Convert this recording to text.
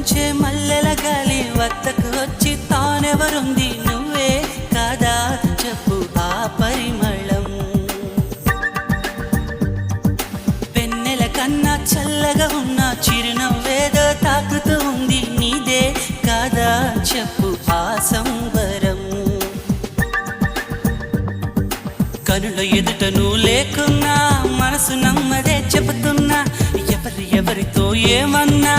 వీచే మల్లెల గాలి వద్దకు వచ్చి తానెవరుంది నువ్వే కాదా చెప్పు ఆ పరిమళం వెన్నెల కన్నా చల్లగా ఉన్న చిరునవ్వేదో తాకుతూ ఉంది నీదే కాదా చెప్పు ఆ సంబరం కనుల ఎదుట నువ్వు లేకున్నా మనసు నమ్మదే చెబుతున్నా ఎవరితో ఏమన్నా